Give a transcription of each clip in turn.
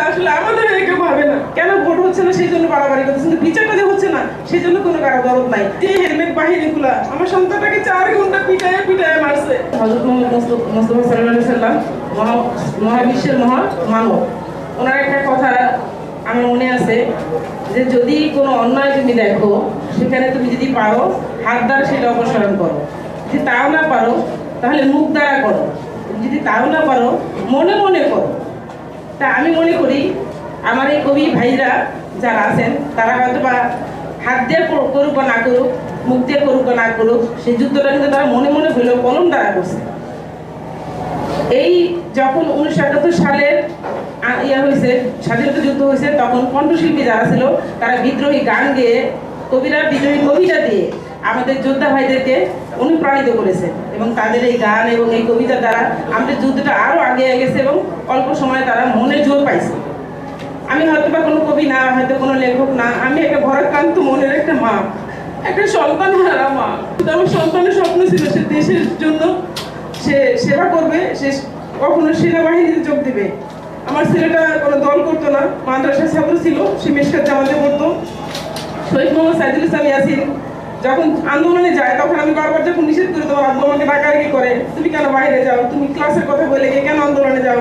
আসলে আমাদের কেউ ভাবে না কেন ভোট হচ্ছে না সেই জন্য বাড়াবাড়ি করতেছে, কিন্তু বিচারটা যে হচ্ছে না সেই জন্য কোনো কারো দরদ নাই। যে হেলমেট বাহিনীগুলা আমার সন্তানটাকে 4 ঘন্টা পিটায় পিটায় মারছে। হযরত মুহাম্মদ মুস্তাফা সাল্লাল্লাহু আলাইহি সাল্লাম মহাবিশ্বের মানব, ওনার একটা কথা আমার মনে আছে যে যদি কোনো অন্যায় তুমি দেখো সেখানে তুমি যদি পারো হাত দ্বারা সেটা অপসারণ করো, যদি তাও না পারো তাহলে মুখ দ্বারা করো, যদি তাও না পারো মনে মনে করো। তা আমি মনে করি আমার এই কবি ভাইরা যারা আছেন তারা হয়তো বা হাত দিয়ে করুক বা না করুক, মুখ দিয়ে করুক বা না করুক, সেই যুদ্ধটা কিন্তু তারা মনে মনে হইলেও কলম দ্বারা করছে। এই যখন 1971 সালের হয়েছে, স্বাধীনতা যুদ্ধ হয়েছে, তখন কণ্ঠশিল্পী যারা ছিল তারা বিদ্রোহী গান গেয়ে, কবিরা বিদ্রোহী কবিতা দিয়ে আমাদের যোদ্ধা ভাইদেরকে অনুপ্রাণিত করেছে এবং তাদের এই গান এবং এই কবিতা দ্বারা আমাদের যুদ্ধটা আরো আগে গেছে এবং অল্প সময়ে তারা মনে জোর পাইছে। আমি হয়তো বা কোনো কবি না, হয়তো কোনো লেখক না, আমি একটা ভরাক্রান্ত মনের একটা মা, একটা সন্তান হারা মা। আমার সন্তানের স্বপ্ন ছিল সে দেশের জন্য সে সেবা করবে, সে কখনো সেনাবাহিনীতে যোগ দিবে। আমার ছেলেটা কোনো দল করতো না, মাদ্রাসার ছাত্র ছিল, সে মেশকাত জামাতে পড়তো। শহীদ মোহাম্মদ সাইদুল ইসলাম ইয়াসিন যখন আন্দোলনে যায় তখন আমি বারবার যখন নিষেধ করি, তোমার আব্বু আমাকে ডাকাডাকি করে, তুমি কেন বাইরে যাও, তুমি ক্লাসের কথা বলে গিয়ে কেন আন্দোলনে যাও,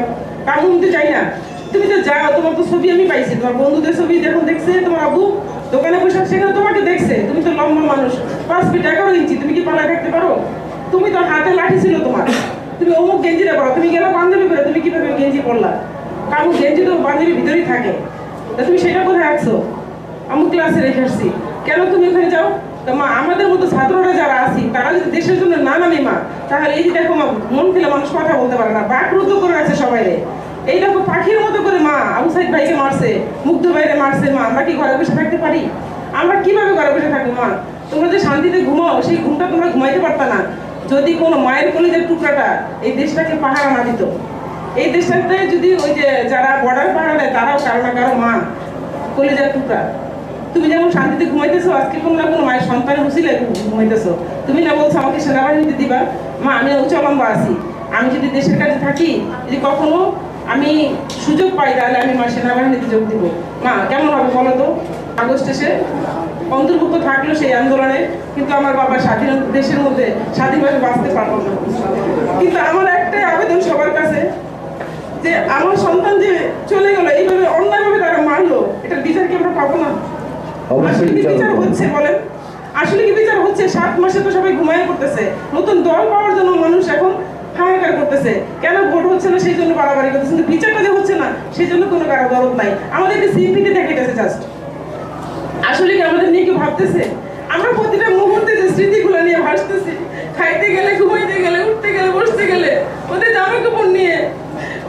কারণ আমি তো চাই না, তুমি তো যাও, তোমার তো ছবি আমি পাইছি, তোমার বন্ধুদের ছবি যখন দেখছে, তোমার আব্বু দোকানে বসে সেখানে তোমাকে দেখছে, তুমি তো লম্বা মানুষ, 5 ফিট 11 ইঞ্চি, তুমি কি পালায় থাকতে পারো, তুমি তো হাতে লাঠি ছিল তোমার, তুমি অমুক গেঞ্জিটা পরো, তুমি গেলে পাঞ্জাবি পরে, তুমি কিভাবে গেঞ্জি পরলা, কারণ গেঞ্জি তো পাঞ্জাবির ভিতরেই থাকে, তা তুমি সেটা কোথায় রাখছো, আমি ক্লাসে রেখে আসছি, কেন তুমি ওখানে যাও। তা মা, আমাদের মতো ছাত্ররা যারা আছি তারা যদি দেশের জন্য না নামি মা, তাহলে এই যে দেখো মা, মন খেলে মানুষ কথা বলতে পারে না, বাকরুদ্ধ করে আছে সবাই। এই দেখো পাখির মতো করে মা আবু সাইদ ভাইকে মারছে, মুগ্ধ ভাইরে মারছে, মা আমরা কি ঘরে বসে থাকতে পারি, আমরা কিভাবে ঘরে বসে থাকবো মা, তোমরা যে শান্তিতে ঘুমাও সেই ঘুমটা তোমরা ঘুমাইতে পারতা না যদি কোনো মায়ের কলিজার টুকরাটা এই দেশটাকে পাহারা না দিত। এই দেশটাতে যদি ওই যে যারা বর্ডার পাহারা দেয় তারাও কারো না কারো মা কলিজার টুকরা। তুমি যেমন শান্তিতে ঘুমাইতেছো, আজকে কোনো না কোনো মায়ের সন্তানের উচিলে ঘুমাইতেছো, তুমি না বলছো আমাকে সেনাবাহিনীতে দিবা, মা আমি উচ্চলম্বা আছি, আমি যদি দেশের কাছে থাকি, যদি কখনো আমি সুযোগ পাই তাহলে আমি মা সেনাবাহিনীতে যোগ দিব। মা কেমন হবে বলো তো, আগস্টে সে অন্তর্ভুক্ত থাকলো সেই আন্দোলনে, কিন্তু আমার বাবা স্বাধীন দেশের মধ্যে স্বাধীনভাবে বাঁচতে পারবো না। কিন্তু আমার একটাই আবেদন সবার কাছে, যে আমার সন্তান যে চলে গেল এইভাবে অন্যায়ভাবে তারা মারলো, এটার বিচার কি আমরা পাবো না? আসলে কি বিচার হচ্ছে বলেন, আসলে কি বিচার হচ্ছে? 7 মাসে তো সবাই ঘুমায় করতেছে, নতুন দল পাওয়ার জন্য মানুষ এখন হাহাকার করতেছে, কেন ভোট হচ্ছে না সেই জন্য বাড়াবাড়ি করতেছে, কিন্তু বিচারটা যে হচ্ছে না সেই জন্য কোনো কারো দরদ নাই। আমাদেরকে সিম্পিতে দেখাইতেছে জাস্ট, আসলে কি আমাদের নিয়ে কি ভাবতেছে? আমরা প্রতিটা মুহূর্তে যে স্মৃতিগুলো নিয়ে ভাসতেছি, খাইতে গেলে, ঘুমাইতে গেলে, উঠতে গেলে, বসতে গেলে, ওদের জামা কাপড় নিয়ে,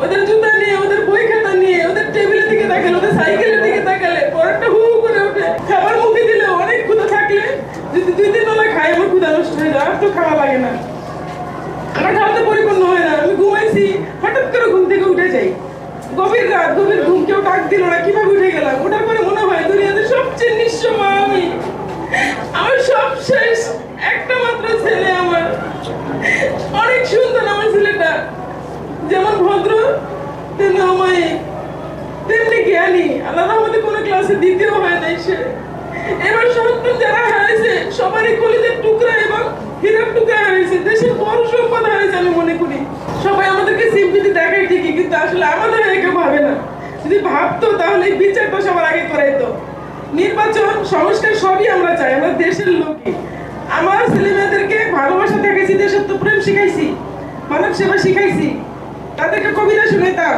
ওদের জুতা নিয়ে, ওদের বই খাতা নিয়ে, ওদের টেবিলের দিকে তাকালে, ওদের সাইকেলের দিকে তাকালে পরেরটা হু হু করে ওঠে। খাবার মুখে দিলে অনেক ক্ষুধা থাকলে যদি 2 দিন বেলা খাই আমার ক্ষুধা নষ্ট হয়ে যায়, আর তো খাওয়া লাগে না, আমার খাওয়াতে পরিপূর্ণ হয় না। আমি ঘুমাইছি, হঠাৎ করে ঘুম থেকে উঠে যাই, গভীর রাত, গভীর ঘুম, কেউ ডাক দিল না, কিভাবে উঠে গেলাম, ওঠার পরে মনে হয় দুনিয়াতে সবচেয়ে নিঃস্ব মা আমি, আমার সব শেষ, একটা মাত্র ছেলে আমার, অনেক সুন্দর আমার ছেলেটা, যেমন ভদ্র তেমনি অমায়িক তেমনি জ্ঞানী, আল্লাহ রহমতে কোনো ক্লাসে দ্বিতীয় হয় নাই সে। এবার সন্তান যারা হারাইছে সবারই কলিজার টুকরা এবং হীরার টুকরা হারাইছে, দেশের বড় সম্পদ হারাইছে। আমি মনে করি সবাই আমাদেরকে সিম্পিতি দেখায় ঠিকই, কিন্তু আসলে আমাদের কেউ ভাবে না, যদি ভাবতো তাহলে এই বিচারটা সবার আগে করাইতো। নির্বাচন, সংস্কার সবই আমরা চাই, আমরা দেশের লোকই। আমার ছেলে মেয়েদেরকে ভালোবাসা দেখাইছি, দেশত্ব প্রেম শিখাইছি, মানব সেবা শিখাইছি, তাদেরকে কবিতা শুনাইতাম,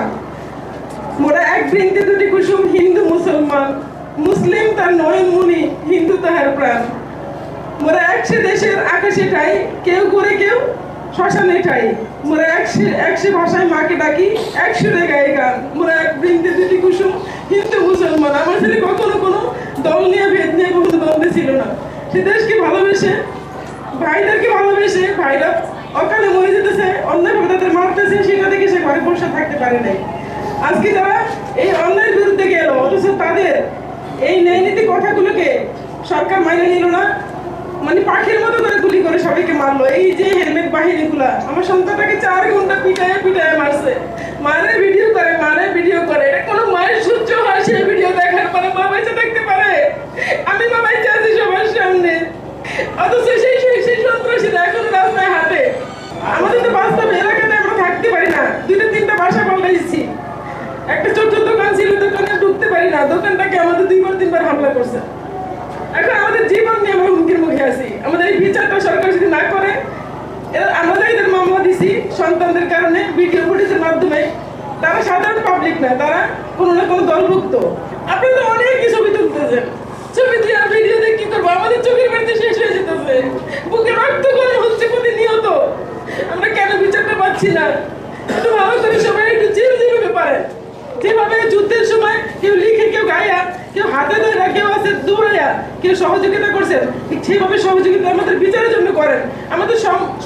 মোরা এক বৃন্তে 2টি কুসুম, হিন্দু মুসলমান, মুসলিম তার নয়ন মুনি, হিন্দু তাহার প্রাণ, মোরা একসে দেশের আকাশে ঠাই, কেউ করে কেউ শ্মশানে ঠাই, মোরা একসে ভাষায় মাকে ডাকি, এক সুরে গায়ে গান, মোরা এক বৃন্তে 2টি কুসুম, হিন্দু মুসলমান। আমার ছেলে কখনো কোনো দল নিয়ে ভেদ নিয়ে কোনো দ্বন্দ্বে ছিল না, সে দেশকে ভালোবেসে, ভাইদেরকে ভালোবেসে, ভাইরা অকালে মরে যেতেছে, অন্যায়ভাবে তাদের মারতেছে, সেটা দেখে সে ঘরে বসে থাকতে পারে নাই। আজকে তারা এই অন্যায়ের বিরুদ্ধে গেল, অথচ তাদের এই ন্যায় নীতি কথাগুলোকে সরকার মাইনে নিল না, মানে পাখির মতো করে গুলি করে সবাইকে মারলো। এই যে হেলমেট বাহিনীগুলা আমার সন্তানটাকে 4 ঘন্টা পিটায় পিটায় মারছে, মারে ভিডিও করে, এটা কোনো মায়ের অথচ সেই সন্ত্রাসীরা এখন রাস্তায় হাঁটে। আমাদের তো বাস্তব এলাকাতে আমরা থাকতে পারি না, 2-3টা বাসা পাল্টাইছি। একটা ছোট দোকান ছিল, দোকানে ঢুকতে পারি না, দোকানটাকে আমাদের 2-3বার হামলা করছে। এখন আমাদের জীবন নিয়ে আমরা হুমকির মুখে আছি। আমাদের এই বিচারটা সরকার যদি না করে, আমরা এদের মামলা দিছি সন্তানদের কারণে ভিডিও ফুটেজের মাধ্যমে। তারা সাধারণ পাবলিক না, তারা কোনো না কোনো দলভুক্ত। আপনারা তো অনেকই ছবি তুলতেছেন, ছবি দিয়ে আর ভিডিও দিয়ে কি করবো? আমাদের চোখের বাড়িতে শেষ হয়ে যেতেছে, বুকে রক্ত গরম হচ্ছে প্রতিনিয়ত। আমরা কেন বিচারটা পাচ্ছি না? একটু ভালো করে সবাই একটু যেভাবে পারে, যেভাবে যুদ্ধের সময় কেউ লিখে, কেউ গায়া, কেউ হাতে ধরে, কেউ আছে দৌড়াইয়া, কেউ সহযোগিতা করছেন, ঠিক সেভাবে সহযোগিতা আমাদের বিচারের জন্য করেন। আমাদের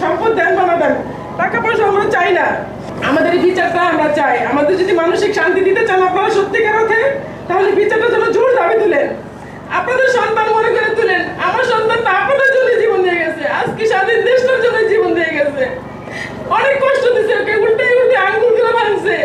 সম্পদ দেন, বানা দেন, টাকা পয়সা আমরা চাই না, আমাদের এই বিচারটা আমরা চাই। আমাদের যদি মানসিক শান্তি দিতে চান আপনারা সত্যিকার অর্থে, তাহলে বিচারটা যেন জোর দাবি তুলেন। আপনাদের সন্তান মনে করে তুলেন, আমার সন্তানটা আপনাদের জন্য জীবন দিয়ে গেছে, আজকে স্বাধীন দেশটার জন্য জীবন দিয়ে গেছে। অনেক কষ্ট দিচ্ছে, ওকে উল্টে উল্টে আঙ্গুল গুলো ভাঙছে।